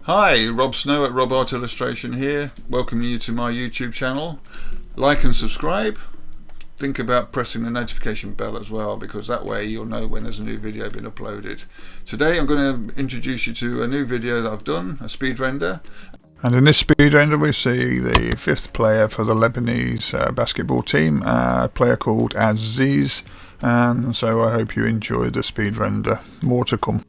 Hi, Rob Snow at Rob Art Illustration here, welcoming you to my YouTube channel. Like and subscribe. Think about pressing the notification bell as well, because that way you'll know when there's a new video being uploaded. Today I'm going to introduce you to a new video that I've done, a speed render. And in this speed render we see the fifth player for the Lebanese basketball team, a player called Aziz, and so I hope you enjoy the speed render. More to come.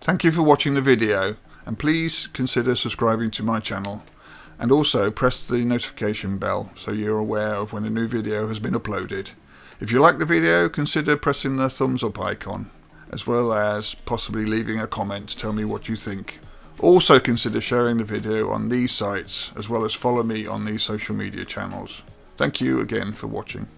Thank you for watching the video, and please consider subscribing to my channel, and also press the notification bell so you're aware of when a new video has been uploaded. If you like the video, consider pressing the thumbs up icon, as well as possibly leaving a comment to tell me what you think. Also consider sharing the video on these sites, as well as follow me on these social media channels. Thank you again for watching.